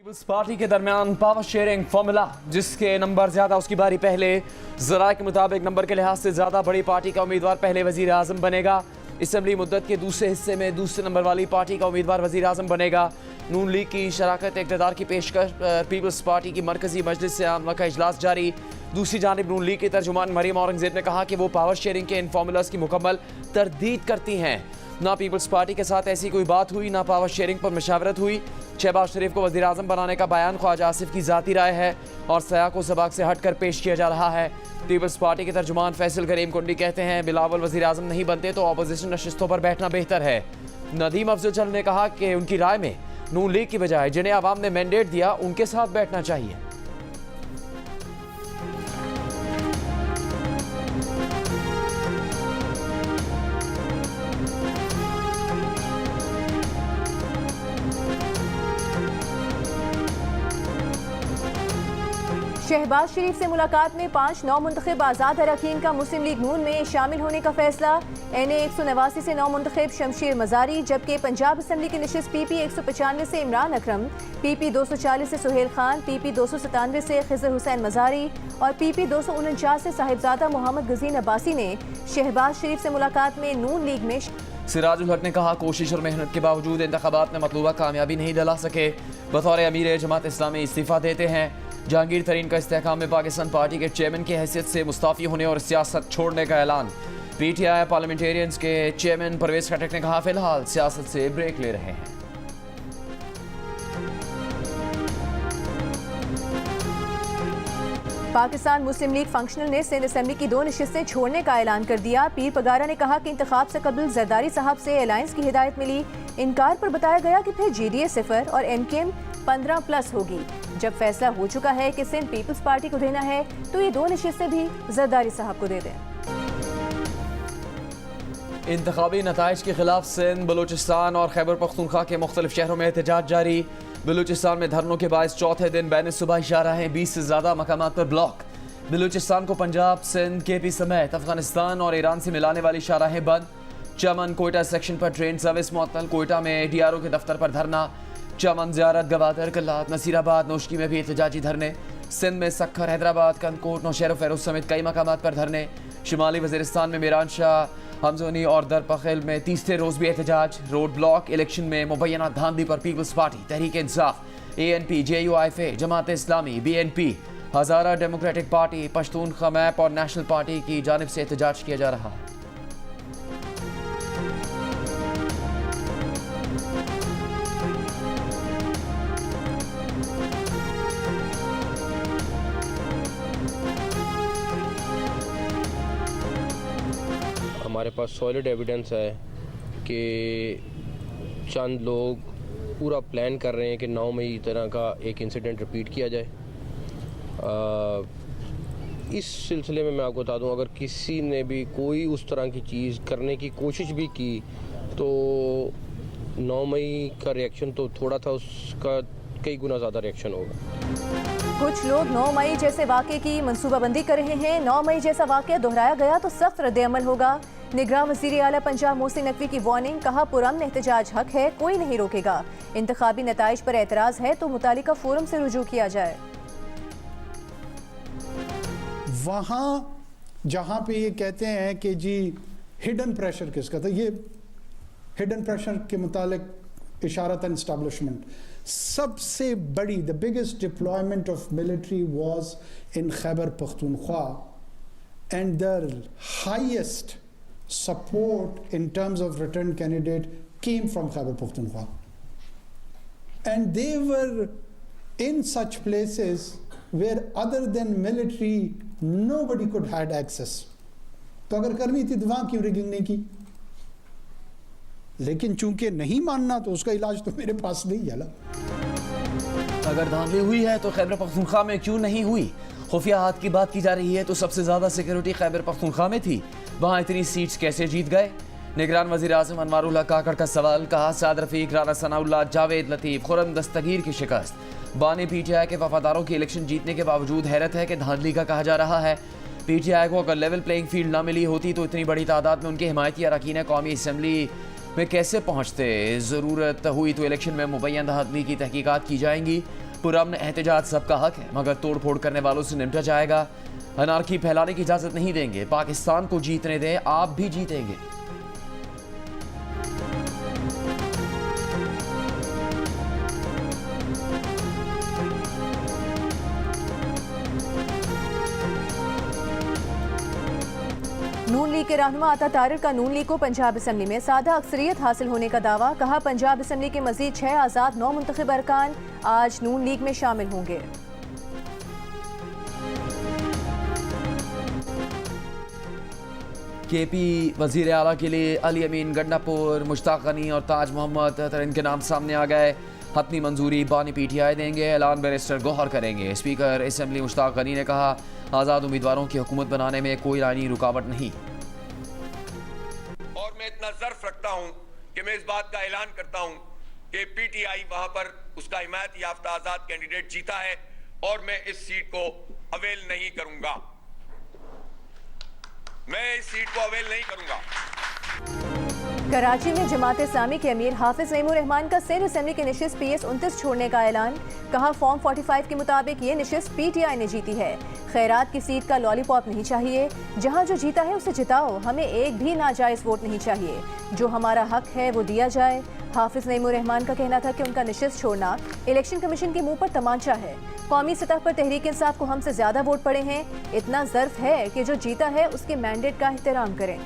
Peoples party के दरमियान power sharing formula, जिसके नंबर ज्यादा उसकी बारी पहले। जरा के मुताबिक नंबर के लिहाज से ज्यादा बड़ी पार्टी का उम्मीदवार पहले वजीर आजम बनेगा। असम्बली मुद्दत के दूसरे हिस्से में दूसरे नंबर वाली पार्टी का उम्मीदवार वजीर आजम बनेगा। नून लीग की शराकत इक़्तिदार की पेशकश पर पीपल्स पार्टी की मरकजी मजलिस से आमला का इजलास जारी। दूसरी जानिब नून लीग की तर्जुमान मरियम औरंगजेब ने कहा कि वो पावर शेयरिंग के इन फार्मूलाज की मुकम्मल तरदीद करती हैं। ना पीपल्स पार्टी के साथ ऐसी कोई बात हुई, ना पावर शेयरिंग पर मशावरत हुई। शहबाज शरीफ को वज़ीर आज़म बनाने का बयान ख्वाजा आसिफ की ज़ाती राय है और सया को सबाक से हटकर पेश किया जा रहा है। पीपल्स पार्टी के तर्जुमान फैसल करीम कुंडी कहते हैं बिलावल वज़ीर आज़म नहीं बनते तो अपोजिशन नशिस्तों पर बैठना बेहतर है। नदीम अफजल ने कहा कि उनकी राय में नून लीग की बजाय जिन्हें आवाम ने मैंडेट दिया उनके साथ बैठना चाहिए। शहबाज शरीफ से मुलाकात में 5 नौमुंतखब आज़ाद अरकान का मुस्लिम लीग नून में शामिल होने का फैसला। NA 189 से नौमुंतखब शमशेर मजारी, जबकि पंजाब असम्बली की नशिस्त PP 195 से इमरान अकरम, PP 240 से सुहेल खान, PP 297 से खिजर हुसैन मजारी और PP 249 से साहिबजादा मोहम्मद गजीन अब्बासी ने शहबाज शरीफ से मुलाकात में नून लीग में। सिराजुल हक ने कहा कोशिश और मेहनत के बावजूद इंतखाबात में मतलूबा कामयाबी नहीं दिला सके। बतौर अमीर जमात इस्लामी इस्तीफ़ा देते हैं। जहांगीर तरीन का इस्तेहकाम में पाकिस्तान पार्टी के चेयरमैन की हैसियत से मुस्ताफ़ी होने और सियासत छोड़ने का ऐलान। PTI पार्लियामेंटेरियंस के चेयरमैन परवेज खटक ने कहा फिलहाल सियासत से ब्रेक ले रहे हैं। पाकिस्तान मुस्लिम लीग फंक्शनल ने सिंध असम्बली की 2 नशिस्तें छोड़ने का ऐलान कर दिया। पीर पगारा ने कहा कि इंतखाब से कबल जरदारी साहब से अलायंस की हिदायत मिली। इनकार पर बताया गया कि फिर GDA 0 और MKM 15+ होगी। जब फैसला हो चुका है कि सिंध पीपल्स पार्टी को देना है तो ये 2 नशिस्तें भी जरदारी साहब को दे दें। इंतखाबी नताइज के खिलाफ सिंध, बलूचिस्तान और खैबर पख्तूनख्वा के मुख्तलिफ शहरों में एहतजाज जारी। बलूचिस्तान में धरनों के बायस चौथे दिन बैन सुबह इशारा है 20 से ज़्यादा मकामात पर ब्लॉक। बलूचिस्तान को पंजाब, सिंध, KP समेत अफगानिस्तान और ईरान से मिलाने वाली शाहराहें बंद। चमन कोयटा सेक्शन पर ट्रेन सर्विस मुअत्तल। कोयटा में DRO के दफ्तर पर धरना। चमन, ज़ियारत, गवादर, कल्लात, नसीराबाद, नौशकी में भी एहतजाजी धरने। सिंध में सक्खर, हैदराबाद, कंदकोट, नौशहर फैरोज समेत कई मकामात पर धरने। शुमाली वज़ीरिस्तान में मीरान शाह, हमजोनी और दरपखेल में तीसरे रोज़ भी एहतजाज। Road block. इलेक्शन में मुबैना धांधली पर peoples party, Tehreek Insaf, ANP, JUIFA, Jamaat Islami, BNP, हज़ारा डेमोक्रेटिक पार्टी, पश्तूनख्वा मैप और नेशनल पार्टी की जानिब से एहतजाज किया जा रहा है। हमारे पास सॉलिड एविडेंस है कि चंद लोग पूरा प्लान कर रहे हैं कि 9 मई तरह का एक इंसिडेंट रिपीट किया जाए। इस सिलसिले में मैं आपको बता दूं, अगर किसी ने भी कोई उस तरह की चीज़ करने की कोशिश भी की तो 9 मई का रिएक्शन तो थोड़ा था, उसका कई गुना ज़्यादा रिएक्शन होगा। कुछ लोग 9 मई जैसे वाक़े की मनसूबाबंदी कर रहे हैं। 9 मई जैसा वाक़या दोहराया गया तो सख्त रद्द-ए-अमल होगा। निगरां वज़ीर आला पंजाब मोहसिन नकवी की वार्निंग। कहा पुरअमन एहतजाज हक है, कोई नहीं रोकेगा। इंतखाबी नताइज पर एतराज़ है तो मुतालिका फोरम से रुजू किया जाए। वहाँ जहाँ पे ये कहते हैं कि जी हिडन प्रेशर किसका था, ये हिडन प्रेशर के मुतालिक इशारतन एस्टैब्लिशमेंट सबसे बड़ी the biggest deployment of military was in Khyber Pakhtunkhwa and the highest support in terms of return candidate came from Khyber Pakhtunkhwa, and they were in such places where other than military nobody could had access. तो अगर करनी थी तो वहाँ क्यों rigging नहीं की? लेकिन चूंकि नहीं मानना तो उसका इलाज तो मेरे पास नहीं है ना। अगर धांधली हुई है तो खैबर पख्तूनख्वा में क्यों नहीं हुई? खुफिया हाथ की बात की जा रही है तो सबसे ज़्यादा सिक्योरिटी खैबर पख्तूनख्वा में थी, वहाँ इतनी सीट्स कैसे जीत गए? निगरान वज़ीर आज़म अनवारुल्लाह काकड़ का सवाल। कहा साद रफ़ीक, राना सनाउल्लाह, जावेद लतीफ़, खुरम दस्तगीर की शिकस्त। बानी PTI के वफादारों की इलेक्शन जीतने के बावजूद हैरत है कि धांधली का कहा जा रहा है। PTI को अगर लेवल प्लेइंग फील्ड ना मिली होती तो इतनी बड़ी तादाद में उनके हिमायती अरकान कौमी असम्बली में कैसे पहुँचते? ज़रूरत हुई तो इलेक्शन में मुबैना धांधली की तहकीकात की जाएंगी। पुरअमन एहतजाज सबका हक है, मगर तोड़ फोड़ करने वालों से निपटा जाएगा। अनारकी फैलाने की इजाजत नहीं देंगे। पाकिस्तान को जीतने दें, आप भी जीतेंगे। नून लीग के रहनुमा अता तारिर का नून लीग को पंजाब असम्बली में सादा अक्सरियत हासिल होने का दावा। कहा, पंजाब असम्बली के मजीद 6 आज़ाद नौ मुंतखब अरकान आज नून लीग में शामिल होंगे। केपी वजीर आला के लिए अली अमीन गंडापुर, मुश्ताक गनी और ताज मोहम्मद तरीन के नाम सामने आ गए। हतमी मंजूरी बानी पीटीआई देंगे, ऐलान बैरिस्टर गौहर करेंगे। स्पीकर असेंबली मुश्ताक गनी ने कहा, आज़ाद उम्मीदवारों की हुकूमत बनाने में कोई आईनी रुकावट नहीं। और मैं इतना ज़र्फ रखता हूं कि मैं इस बात का ऐलान करता हूं कि पीटीआई वहां पर उसका हिमायत याफ्ता आज़ाद कैंडिडेट जीता है और मैं इस सीट को अवेल नहीं करूंगा। मैं इस सीट को अवेल नहीं करूंगा। कराची में जमात इस्लामी के अमीर हाफिज नईमुर रहमान का सिंध असेंबली की नशिस्त PS 29 छोड़ने का ऐलान। कहा, फॉर्म 45 के मुताबिक ये नशिस्त PTI ने जीती है। खैरात की सीट का लॉलीपॉप नहीं चाहिए। जहां जो जीता है उसे जिताओ। हमें एक भी नाजायज वोट नहीं चाहिए। जो हमारा हक है वो दिया जाए। हाफिज नईमुर रहमान का कहना था कि उनका नशिस्त छोड़ना इलेक्शन कमीशन के मुंह पर तमाचा है। कौमी सतह पर तहरीक इंसाफ को हमसे ज्यादा वोट पड़े हैं। इतना ज़र्फ है कि जो जीता है उसके मैंडेट का एहतराम करें।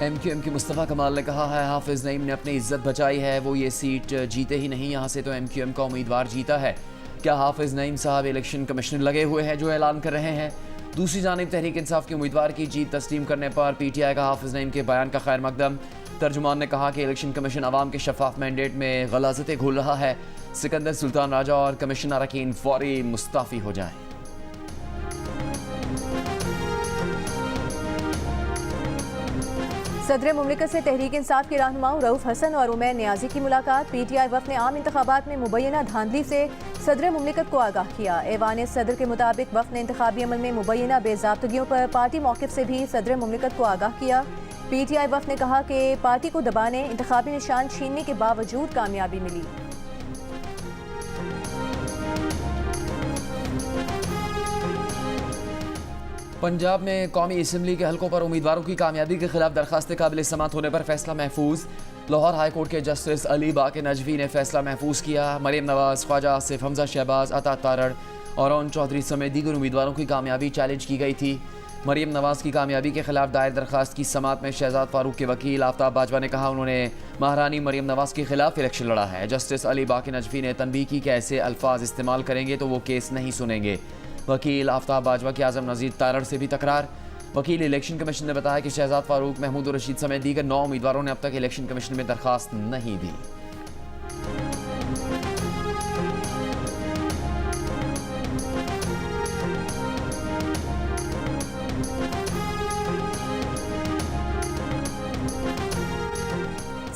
MQM की मुस्तफ़ा कमाल ने कहा है, हाफिज नईम ने अपनी इज्जत बचाई है। वो ये सीट जीते ही नहीं, यहाँ से तो MQM का उम्मीदवार जीता है। क्या हाफिज नईम साहब इलेक्शन कमिश्नर लगे हुए हैं जो ऐलान कर रहे हैं? दूसरी जानिब तहरीक इंसाफ के उम्मीदवार की जीत तस्लीम करने पर PTI का हाफिज नईम के बयान का खैर मकदम। तर्जुमान ने कहा कि इलेक्शन कमीशन अवाम के शफाफ मैंडेट में गलाजतें घोल रहा है। सिकंदर सुल्तान राजा और कमीशन अरकान फौरी मुस्ताफ़ी हो जाएं। सदर मुमलिकत से तहरीक इंसाफ के रहनुमाओं रऊफ हसन और उमैर नियाजी की मुलाकात। PTI वफ़द ने आम इंतखाबात में मुबैना धांधली से सदर मुमलिकत को आगाह किया। ऐवान सदर के मुताबिक वफ़द ने इंतखाबी अमल में मुबैना बेज़ाब्तगियों पर पार्टी मौक़िफ़ से भी सदर मुमलिकत को आगाह किया। PTI वफ़द ने कहा कि पार्टी को दबाने, इंतखाबी निशान छीनने के बावजूद कामयाबी मिली। पंजाब में कौमी असम्बली के हलकों पर उम्मीदवारों की कामयाबी के खिलाफ दरखास्त काबिल समात होने पर फैसला महफूज। लाहौर हाई कोर्ट के जस्टिस अली बाक़ी नजवी ने फैसला महफूज किया। मरियम नवाज, ख्वाजा आसिफ, हमजा शहबाज, अता तारड़ और अरुण चौधरी समेत दीगर उम्मीदवारों की कामयाबी चैलेंज की गई थी। मरियम नवाज की कामयाबी के खिलाफ दायर दरखास्त की समात में शहजाद फारूक के वकील आफ्ताब बाजवा ने कहा, उन्होंने महारानी मरियम नवाज के खिलाफ इलेक्शन लड़ा है। जस्टिस अली बाक़ी नजवी ने तनबीह की कि ऐसे अल्फाज इस्तेमाल करेंगे तो वो केस नहीं सुनेंगे। वकील आफ्ताब बाजवा की आज़म नज़ीर तारड़ से भी तकरार। वकील इलेक्शन कमीशन ने बताया कि शहजाद फारूक, महमूद रशीद समेत दीगर 9 उम्मीदवारों ने अब तक इलेक्शन कमीशन में दरखास्त नहीं दी।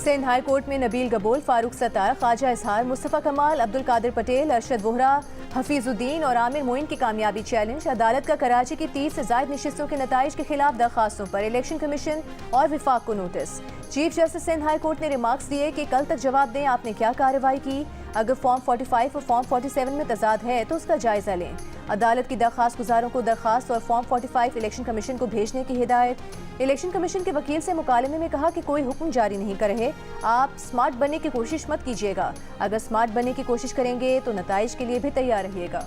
सिंध हाई कोर्ट में नबील गबोल, फारूक सत्तार, ख्वाजा इजहार, मुस्तफ़ा कमाल, अब्दुल कादिर पटेल, अरशद वोहरा, हफीजुद्दीन और आमिर मोइन की कामयाबी चैलेंज। अदालत का कराची की 30 से ज़ायद नशिस्तों के नताइज के खिलाफ दरखास्तों पर इलेक्शन कमीशन और विफाक को notice. Chief justice Sindh high court ने रिमार्क्स दिए कि कल तक जवाब दें आपने क्या कार्रवाई की। अगर फॉर्म 45 और फॉर्म 47 में तजाद है तो उसका जायजा लें। अदालत की दरखास्त गुजारों को दरखास्त और फॉर्म 45 इलेक्शन कमीशन को भेजने की हिदायत। इलेक्शन कमीशन के वकील से मुकालमे में कहा कि कोई हुक्म जारी नहीं कर रहे, आप स्मार्ट बनने की कोशिश मत कीजिएगा। अगर स्मार्ट बनने की कोशिश करेंगे तो नताइज के लिए भी तैयार रहिएगा।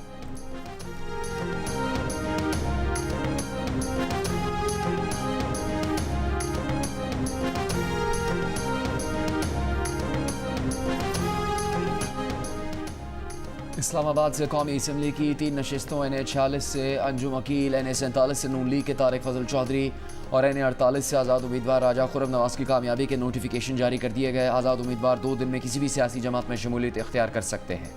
इस्लामाबाद से कौमी असम्बली की 3 नशिस्तों NA 46 से अंजुम वकील, NA 47 से नून लीग के तारिक फजल चौधरी और NA 48 से आज़ाद उम्मीदवार राजा खुर्रम नवाज की कामयाबी के नोटिफिकेशन जारी कर दिए गए। आज़ाद उम्मीदवार 2 दिन में किसी भी सियासी जमात में शमूलियत इख्तियार कर सकते हैं।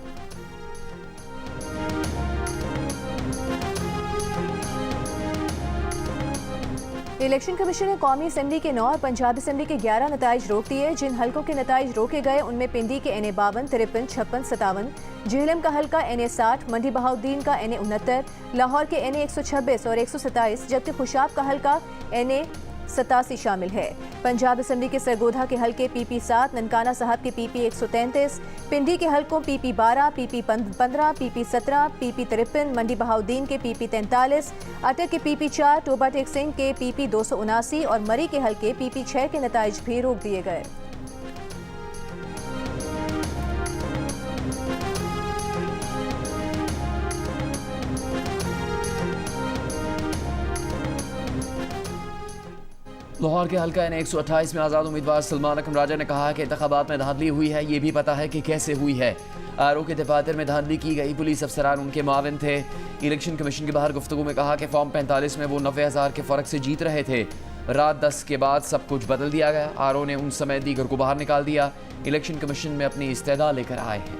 इलेक्शन कमीशन ने कौमी असम्बली के 9 और पंजाब असम्बली के 11 नताइज रोक दिए। जिन हलकों के नताइज रोके गए उनमें पिंडी के NA 52, 53, 56, 57, जेहलम का हल्का NA 60, मंडी बहाउद्दीन का NA 69, लाहौर के NA 126 और 127, जबकि खुशाब का हल्का NA 87 शामिल है। पंजाब असम्बली के सरगोधा के हल्के PP 7, ननकाना साहब के PP 133, पिंडी के हल्कों PP 12, PP 15, PP 17, PP 53, मंडी बहाउद्दीन के PP 43, अटक के PP 4, टोबा टेक सिंह के PP 279 और मरी के हल्के PP 6 के नताइज भी रोक दिए गए। लाहौर के हल्का NA 128 में आज़ाद उम्मीदवार सलमान अकरम राजा ने कहा कि इंतखाबात में धांधली हुई है, ये भी पता है कि कैसे हुई है। RO के दफातर में धांधली की गई, पुलिस अफसरान उनके माविन थे। इलेक्शन कमीशन के बाहर गुफ्तगू में कहा कि फॉर्म 45 में वो 90,000 के फ़र्क से जीत रहे थे। रात 10 के बाद सब कुछ बदल दिया गया। RO ने उन समय दीगर को बाहर निकाल दिया। इलेक्शन कमीशन में अपनी इस्तेदा लेकर आए हैं।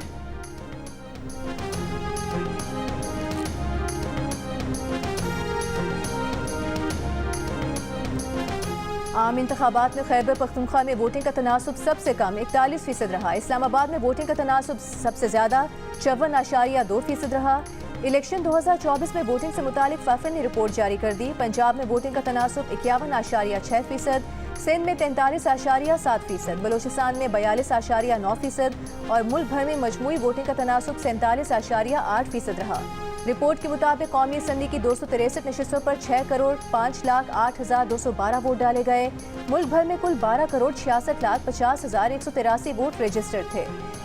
आम इंतखाबात में खैबर पख्तूनख्वा में वोटिंग का तनासुब सबसे कम 41% रहा। इस्लामाबाद में वोटिंग का तनासुब सबसे ज़्यादा 54.2% रहा। इलेक्शन 2024 में वोटिंग से मुतालिक फाफन ने रिपोर्ट जारी कर दी। पंजाब में वोटिंग का तनासुब 51.6%, सिंध में 43.7%, बलोचिस्तान में 42.9% और मुल्क भर में मजमूई वोटिंग का तनासुब 47.8% रहा। रिपोर्ट के मुताबिक कौमी असम्बली की 263 नशिस्तों पर 6,05,08,212 वोट डाले गए। मुल्क भर में कुल 12,66,50,183 वोट रजिस्टर्ड थे।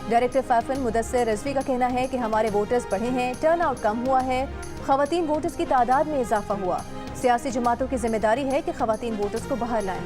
डायरेक्टर फाफन मुदस्सिर रिजवी का कहना है कि हमारे वोटर्स बढ़े हैं, टर्न आउट कम हुआ है, खवातीन वोटर्स की तादाद में इजाफा हुआ। सियासी जमातों की जिम्मेदारी है कि खवातीन वोटर्स को बाहर लाएं।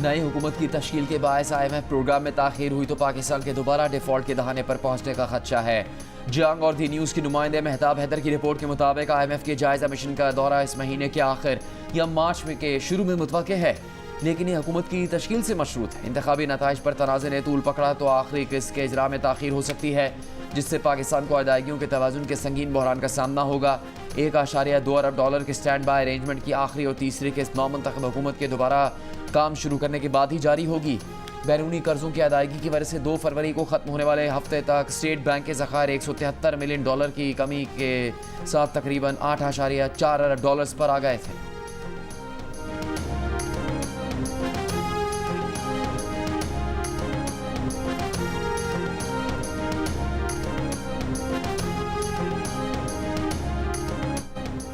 नई हुकूमत की तश्कील के बायस IMF प्रोग्राम में ताखीर हुई तो पाकिस्तान के दोबारा डिफॉल्ट के दहाने पर पहुंचने का खदशा है। जंग और दी न्यूज़ की नुमाइंदे मेहताब हैदर की रिपोर्ट के मुताबिक IMF के जायजा मिशन का दौरा इस महीने के आखिर या मार्च में के शुरू में मुतवक्के है, लेकिन ये हुकूमत की तश्कील से मशरूत है। इंतखाबी नताइज पर तनाज़े ने तूल पकड़ा तो आखिरी किस्त के इजरा में ताखीर हो सकती है, जिससे पाकिस्तान को अदायगियों के तवाज़ुन के संगीन बहरान का सामना होगा। $1.2 अरब के स्टैंड बाय अरेंजमेंट की आखिरी और तीसरी किस्त नौमुंतखब हुकूमत के दोबारा काम शुरू करने के बाद ही जारी होगी। बैरूनी कर्जों की अदायगी की वजह से 2 फरवरी को ख़त्म होने वाले हफ्ते तक स्टेट बैंक के ज़खायर $173 मिलियन की कमी के साथ तकरीबन $8.4 अरब पर आ गए थे।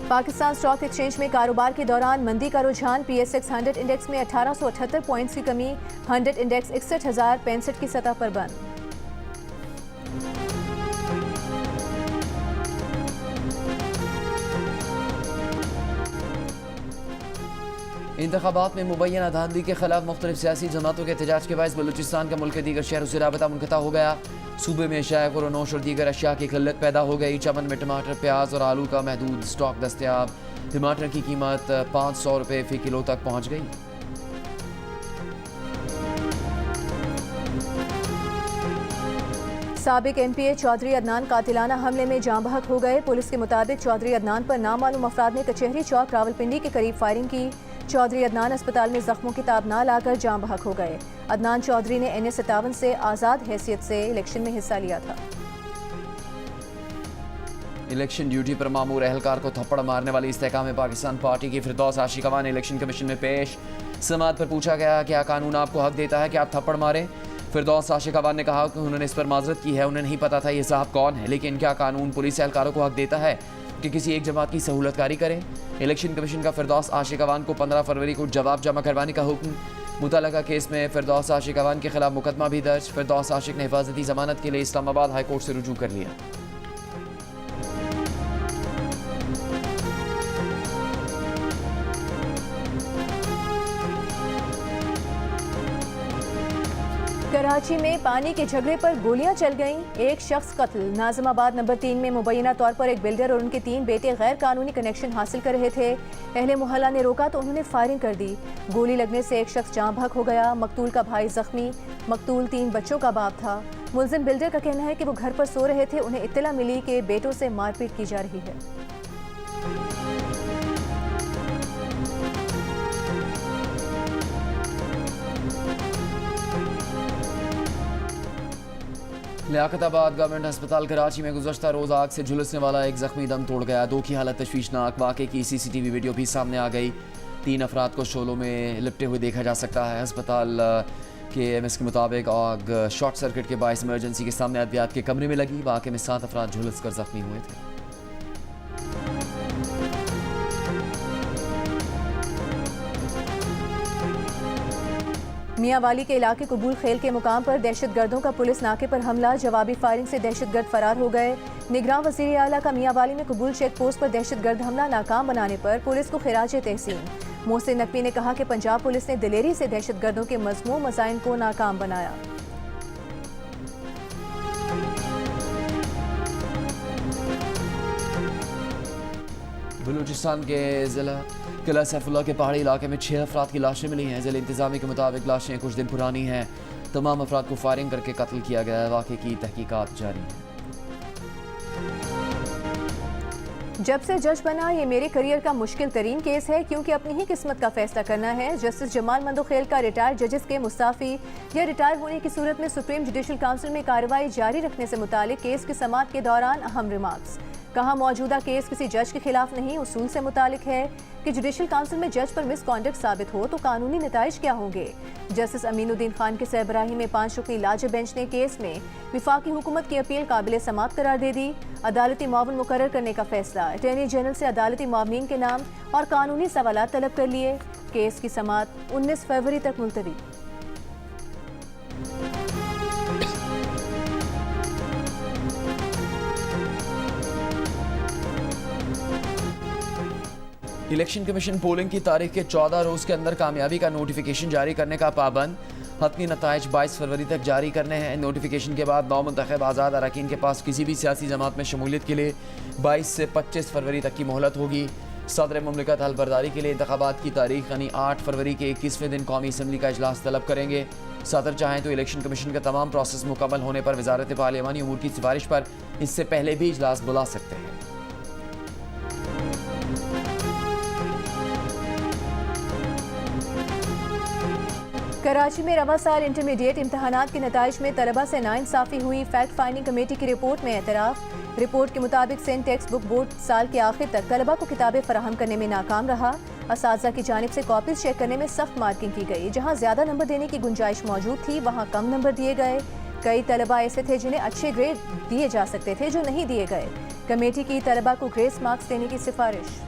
पाकिस्तान स्टॉक एक्सचेंज में कारोबार के दौरान मंदी का रुझान। PSX 100 इंडेक्स में 1878 पॉइंट्स की कमी, 100 इंडेक्स 61,065 की सतह पर बंद। इंतखाबात में मुबैना धांधली के खिलाफ मुख्तलिफ सियासी जमातों के एहतजाज के बायस बलूचिस्तान का मुल्क के दीगर शहरों से राबता मुनक़ता हो गया। सूबे में शाय खुरनोश और दीगर अशिया की किल्लत पैदा हो गई। चमन में टमाटर, प्याज और आलू का महदूद स्टॉक दस्तयाब। टमाटर की कीमत 500 रुपये फ़ी किलो तक पहुँच गई। साबिक MPA चौधरी अदनान कातिलाना हमले में जाँ बहक हो गए। पुलिस के मुताबिक चौधरी अदनान पर नामालूम अफराद ने कचहरी चौक रावलपिंडी के करीब फायरिंग की। चौधरी अदनान अस्पताल में जख्मों की ताब ना लाकर जाँ बहक हो गए। अदनान चौधरी ने NA 57 से आज़ाद हैसियत से इलेक्शन में हिस्सा लिया था। इलेक्शन ड्यूटी पर मामूर एहलकार को थप्पड़ मारने वाली इस्तेहकाम पाकिस्तान पार्टी की फिरदौस आशिकवा ने इलेक्शन कमीशन में पेश। समाअत पर पूछा गया क्या कानून आपको हक देता है कि आप थप्पड़ मारें। फिरदौस आशिकवा ने कहा कि उन्होंने इस पर माजरत की है, उन्हें नहीं पता था ये साहब कौन है, लेकिन क्या कानून पुलिस एहलकारों को हक देता है कि किसी एक जमात की सहूलतकारी करें। इलेक्शन कमीशन का फिरदौस आशिकवान को 15 फरवरी को जवाब जमा करवाने का हुक्म। मुतल्लका केस में फिरदौस आशिकवान के खिलाफ मुकदमा भी दर्ज। फिरदौस आशिक ने हिफाजती जमानत के लिए इस्लामाबाद हाई कोर्ट से रुजू कर लिया। कराची में पानी के झगड़े पर गोलियां चल गईं, एक शख्स कत्ल। नाज़िमाबाद नंबर 3 में मुबैना तौर पर एक बिल्डर और उनके 3 बेटे गैर कानूनी कनेक्शन हासिल कर रहे थे। अहले मोहल्ला ने रोका तो उन्होंने फायरिंग कर दी। गोली लगने से एक शख्स जाँ बहक हो गया। मकतूल का भाई जख्मी। मकतूल 3 बच्चों का बाप था। मुलजिम बिल्डर का कहना है कि वो घर पर सो रहे थे, उन्हें इत्तला मिली कि बेटों से मारपीट की जा रही है। लियाकताबाद गवर्नमेंट अस्पताल कराची में गुज़श्ता रोज़ आग से झुलसने वाला एक जख्मी दम तोड़ गया। 2 की हालत तशवीशनाक। वाक़े की CCTV वीडियो भी सामने आ गई। 3 अफराद को शोलों में लिपटे हुए देखा जा सकता है। अस्पताल के MS के मुताबिक आग शॉर्ट सर्किट के बायस इमरजेंसी के सामने अद्वियात के कमरे में लगी। वाक़े में 7 अफराद झुलस कर जख्मी हुए थे। मियांवाली के इलाके कबूल खेल के मुकाम पर दहशतगर्दों का पुलिस नाके पर हमला। जवाबी फायरिंग से दहशतगर्द फरार हो गए। निगरान वज़ीर आला का मियांवाली में कबूल चेक पोस्ट पर दहशतगर्द हमला नाकाम बनाने पर पुलिस को खिराज तहसीन। मोहसिन नकवी ने कहा कि पंजाब पुलिस ने दिलेरी से दहशतगर्दों के मज़मूम मज़ाइन को नाकाम बनाया। बलूचिस्तान के ज़िला किला सैफुल्ला के पहाड़ी इलाके में 6 अफराद की लाशें मिली हैं। ज़िला इंतज़ामी के मुताबिक लाशें कुछ दिन पुरानी हैं। तमाम अफराद को फायरिंग करके कत्ल किया गया है। वाक़े की तहकीकात जारी है। जब से जज बना, ये मेरे करियर का मुश्किल तरीन केस है, क्योंकि अपनी ही किस्मत का फैसला करना है। जस्टिस जमाल मंदोखेल का रिटायर्ड जजेस के मुस्ताफ़ी या रिटायर होने की सूरत में सुप्रीम जुडिशल काउंसिल में कार्रवाई जारी रखने से मुतालिक केस की समाअत के दौरान अहम रिमार्क्स। कहा, मौजूदा केस किसी जज के खिलाफ नहीं, उसूल से मुतालिक है कि जुडिशल काउंसिल में जज पर मिसकॉन्डक्ट साबित हो तो कानूनी नताइज क्या होंगे। जस्टिस अमीनुद्दीन खान के सरबराही में 5 रुकनी लाजब बेंच ने केस में विफाकी हुकूमत की अपील काबिल समाअत करार दे दी। अदालती मुआवन मुकर्रर करने का फैसला। अटॉर्नी जनरल से अदालती मुआवनीन के नाम और कानूनी सवालात तलब कर लिए। केस की समाअत 19 फरवरी तक मुलतवी। इलेक्शन कमीशन पोलिंग की तारीख के 14 रोज़ के अंदर कामयाबी का नोटिफिकेशन जारी करने का पाबंद। हतमी नताइज 22 फरवरी तक जारी करने हैं। नोटिफिकेशन के बाद 9 मुंतखब आज़ाद अरकान के पास किसी भी सियासी जमात में शमूलियत के लिए 22 से 25 फरवरी तक की मोहलत होगी। सदर मुमलिकत हलबरदारी के लिए इंतखाबात की तारीख यानी 8 फरवरी के 21वें दिन कौमी असम्बली का इजलास तलब करेंगे। सदर चाहें तो इलेक्शन कमीशन का तमाम प्रोसेस मुकम्मल होने पर वजारत पार्लियामानी उमूर की सिफारिश पर इससे पहले भी इजलास बुला सकते हैं। कराची में रवा साल इंटरमीडिएट इम्तहानात के नताइज में तलबा से नाइंसाफ़ी हुई। फैक्ट फाइंडिंग कमेटी की रिपोर्ट में एतराफ़। रिपोर्ट के मुताबिक सेंट टेक्स्ट बुक बोर्ड साल के आखिर तक तलबा को किताबें फराहम करने में नाकाम रहा। असातिज़ा की जानिब से कॉपीज चेक करने में सख्त मार्किंग की गई। जहाँ ज़्यादा नंबर देने की गुंजाइश मौजूद थी, वहाँ कम नंबर दिए गए। कई तलबा ऐसे थे जिन्हें अच्छे ग्रेड दिए जा सकते थे, जो नहीं दिए गए। कमेटी की तलबा को ग्रेस मार्क्स देने की सिफारिश।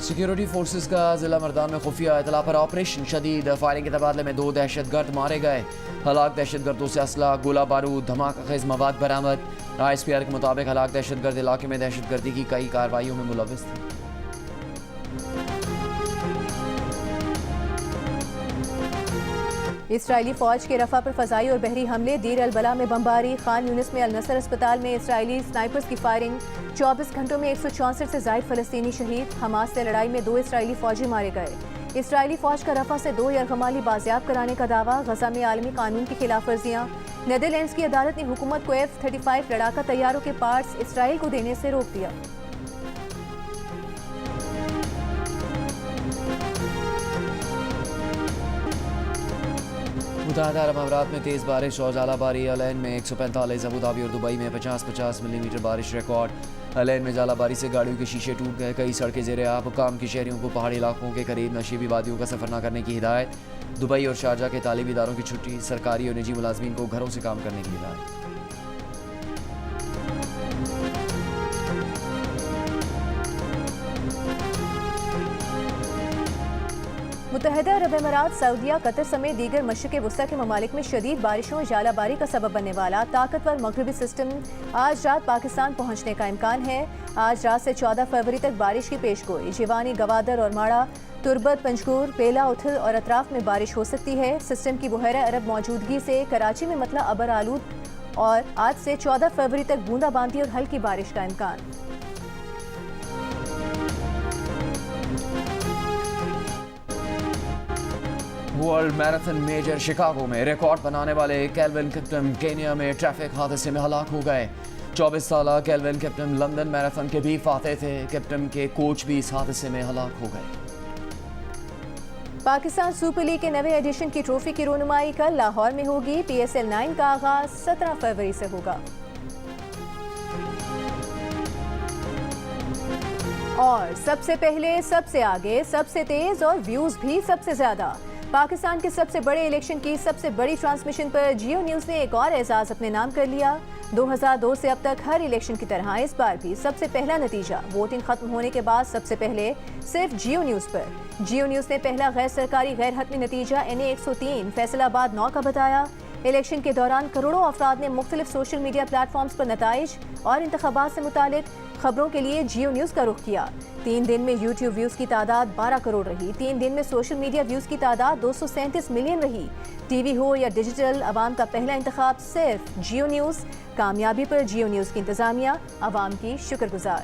सिक्योरिटी फोर्सेस का जिला मर्दान में खुफिया इतला पर ऑपरेशन शदीद। फायरिंग के तबादले में 2 दहशतगर्द मारे गए। हलाक दहशतगर्दों से असला, गोला बारूद, धमाका खेज मवाद बरामद। ISPR के मुताबिक हलाक दहशतगर्द इलाके में दहशतगर्दी की कई कार्रवाइयों में मुलव्विस थे। इसराइली फौज के रफा पर फजाई और बहरी हमले। दीर अल बला में बमबारी। खान यूनिस में अल नसर अस्पताल में इसराइली स्नाइपर्स की फायरिंग। 24 घंटों में 164 से ज़ायद फ़लस्तीनी शहीद। हमास से लड़ाई में 2 इसराइली फौजी मारे गए। इसराइली फौज का रफा से 2 यरगमाली बाजियाब कराने का दावा। गजा में आलमी कानून की खिलाफ वर्जियाँ। नेदरलैंड्स की अदालत ने हुकूमत को F-35 लड़ाका तैयारों के पार्ट्स इसराइल को देने से रोक दिया। मुत्तहिदा अरब अमीरात में तेज़ बारिश और ज़ालाबारी। अलैन में 145, अबू धाबी और दुबई में 50-50 मिलीमीटर बारिश रिकॉर्ड। अलैन में ज़ालाबारी से गाड़ियों के शीशे टूट गए। कई सड़कें ज़ेरे आब। हुकाम की शहरियों को पहाड़ी इलाकों के करीब नशीबी वादियों का सफ़र न करने की हिदायत। दुबई और शारजा के तालीमी इदारों की छुट्टी। सरकारी और निजी मुलाजमीन को घरों से काम करने की हिदायत। मुत्तहिदा अरब अमीरात, सऊदीया, कतर समेत दीगर मशरिक़ वुस्ता के ममालिक में शदीद बारिशों और जालाबारी का सबब बनने वाला ताकतवर मगरबी सिस्टम आज रात पाकिस्तान पहुँचने का इम्कान है। आज रात से 14 फरवरी तक बारिश की पेशगोई। जिवानी, गवादर और माड़ा, तुरबत, पंजगूर, पेला, उथल और अतराफ में बारिश हो सकती है। सिस्टम की बहरा अरब मौजूदगी से कराची में मतला अबर आलूद और आज से 14 फरवरी तक बूंदाबांदी और हल्की बारिश का इम्कान। वर्ल्ड मैराथन मेजर शिकागो में रिकॉर्ड बनाने वाले केल्विन किप्टन केनिया में ट्रैफिक हादसे में हलाक हो गए। 24 साल केल्विन किप्टन लंदन मैराथन के भी फाते थे। किप्टन के कोच भी इस हादसे में हलाक हो गए। पाकिस्तान सुपर लीग के नवे एडिशन की ट्रॉफी की रोनुमाई कल लाहौर में होगी। PSL 9 का आगाज 17 फरवरी से होगा। और सबसे पहले, सबसे आगे, सबसे तेज और व्यूज भी सबसे ज्यादा। पाकिस्तान के सबसे बड़े इलेक्शन की सबसे बड़ी ट्रांसमिशन पर जियो न्यूज ने एक और एजाज अपने नाम कर लिया। 2002 से अब तक हर इलेक्शन की तरह इस बार भी सबसे पहला नतीजा वोटिंग खत्म होने के बाद सबसे पहले सिर्फ जियो न्यूज पर। जियो न्यूज ने पहला गैर सरकारी गैर हतमी नतीजा NA 103 फैसलाबाद 9 का बताया। इलेक्शन के दौरान करोड़ों अफराद ने मुख्तलिफ सोशल मीडिया प्लेटफॉर्म्स पर नताइज और इंतखाबात से मुतालिक खबरों के लिए जियो न्यूज का रुख किया। 3 दिन में यूट्यूब व्यूज की तादाद 12 करोड़ रही। 3 दिन में सोशल मीडिया व्यूज की तादाद 237 मिलियन रही। टीवी हो या डिजिटल, अवाम का पहला इंतखाब सिर्फ जियो न्यूज। कामयाबी पर जियो न्यूज की इंतजामिया अवाम की शुक्रगुजार।